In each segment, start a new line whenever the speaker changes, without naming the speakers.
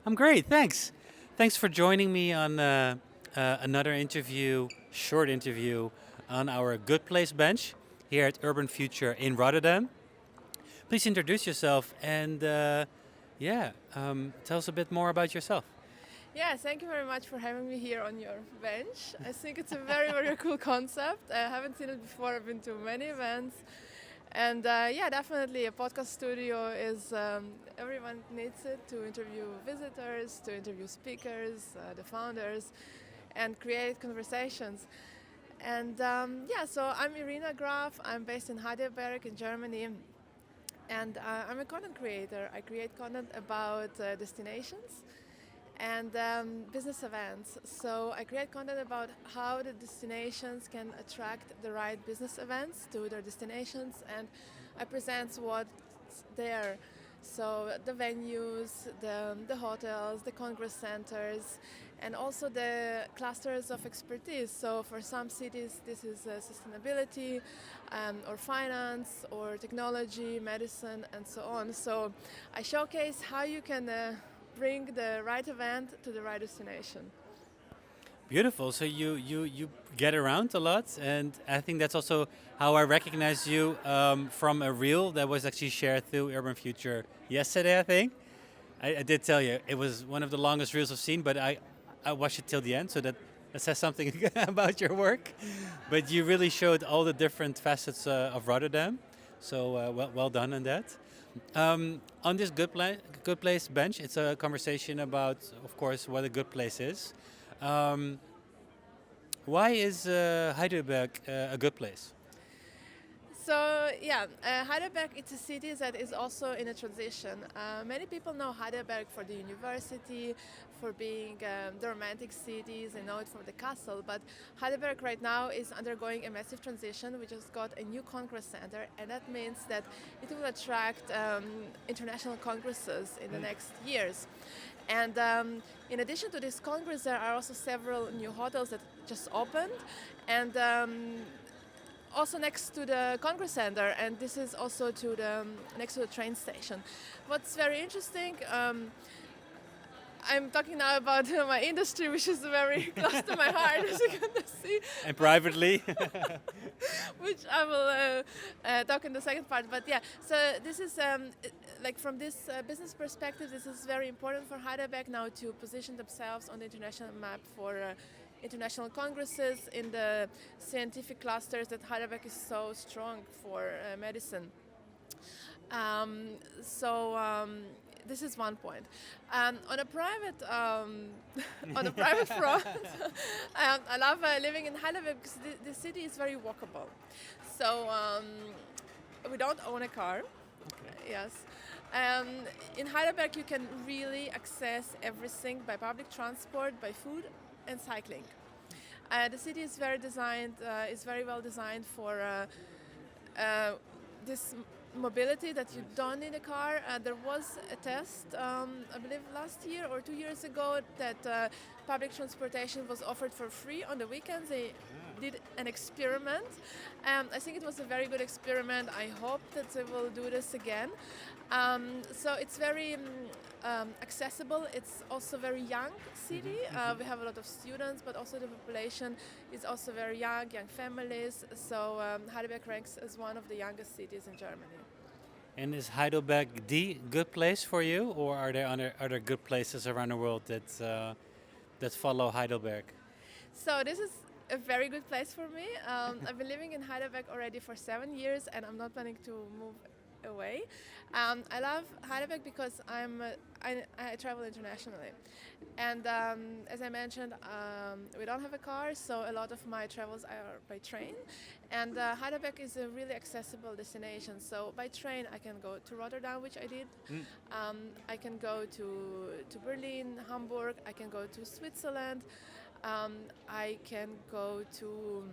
I'm great, thanks. Thanks for joining me on another interview, short interview, on our Good Place bench here at Urban Future in Rotterdam. Please introduce yourself and tell us a bit more about yourself.
Yeah, thank you very much for having me here on your bench. I think it's a very, very cool concept. I haven't seen it before. I've been to many events. And yeah, definitely a podcast studio is, everyone needs it to interview visitors, to interview speakers, the founders, and create conversations. And yeah, so I'm Irina Graf. I'm based in Heidelberg in Germany. And I'm a content creator. I create content about destinations and business events. So I create content about how the destinations can attract the right business events to their destinations, and I present what's there. So the venues, the hotels, the congress centers, and also the clusters of expertise. So for some cities, this is sustainability, or finance, or technology, medicine, and so on. So I showcase how you can bring the right event to the right destination.
Beautiful. So you get around a lot, and I think that's also how I recognize you from a reel that was actually shared through Urban Future yesterday. I think I did tell you it was one of the longest reels I've seen, but I watched it till the end, so that says something about your work. But you really showed all the different facets of Rotterdam. So well done on that. On this good place bench, it's a conversation about, of course, what a good place is. Um, why is Heidelberg a good place?
So yeah, Heidelberg it's a city that is also in a transition. Many people know Heidelberg for the university, for being the romantic cities. They know it for the castle, but Heidelberg right now is undergoing a massive transition. We just got a new congress center, and that means that it will attract international congresses in the next years. And in addition to this congress, there are also several new hotels that just opened, and also next to the Congress Center, and this is also to the next to the train station. What's very interesting, I'm talking now about my industry, which is very close to my heart, as you can see.
And privately?
Which I will talk in the second part. But yeah, so this is like from this business perspective, this is very important for Heidelberg now to position themselves on the international map for international congresses in the scientific clusters that Heidelberg is so strong for medicine. So this is one point. On a private on a private front, I love living in Heidelberg because the city is very walkable. So we don't own a car. Yes. Um, in Heidelberg, you can really access everything by public transport, by food, and cycling. The city is is very well designed for this mobility that you don't need a car. There was a test, I believe last year or 2 years ago, that public transportation was offered for free on the weekends. They did an experiment. I think it was a very good experiment. I hope that they will do this again. So it's very accessible. It's also a very young city. We have a lot of students, but also the population is also very young families. So Heidelberg ranks as one of the youngest cities in Germany.
And is Heidelberg the good place for you, or are there other good places around the world that follow Heidelberg?
So this is a very good place for me. I've been living in Heidelberg already for 7 years, and I'm not planning to move away. I love Heidelberg because I travel internationally, and as I mentioned, we don't have a car, so a lot of my travels are by train. And Heidelberg is a really accessible destination. So by train, I can go to Rotterdam, which I did. I can go to Berlin, Hamburg. I can go to Switzerland. I can go to,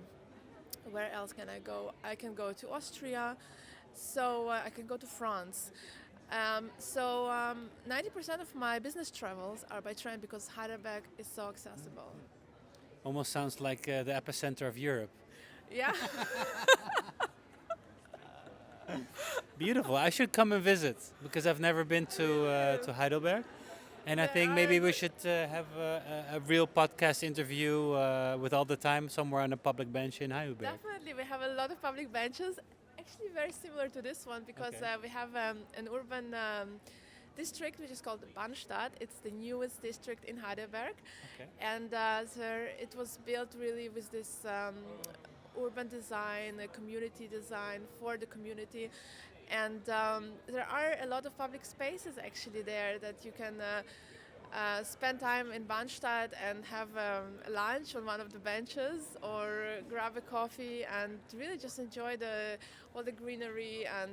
where else can I go? I can go to Austria. So I can go to France. 90% of my business travels are by train because Heidelberg is so accessible.
Almost sounds like the epicenter of Europe.
Yeah.
Beautiful. I should come and visit because I've never been to Heidelberg. And I
There
think maybe we
are
should have a real podcast interview with all the time somewhere on a public bench in Heidelberg.
definitely we have a lot of public benches, actually very similar to this one because
Okay.
we have an urban district which is called the Bahnstadt. It's the newest district in Heidelberg,
Okay.
and so it was built really with this urban design, community design for the community. And there are a lot of public spaces actually there that you can spend time in Bahnstadt and have lunch on one of the benches or grab a coffee and really just enjoy all the greenery and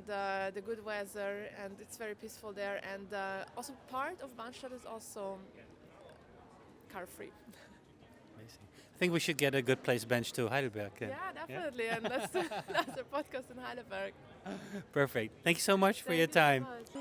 the good weather, and it's very peaceful there. And also part of Bahnstadt is also car free.
Amazing. I think we should get a good place bench to Heidelberg. Then.
Yeah, definitely. And that's a podcast in Heidelberg.
Perfect. Thank you so much for
Thank
your
you so
time.
much.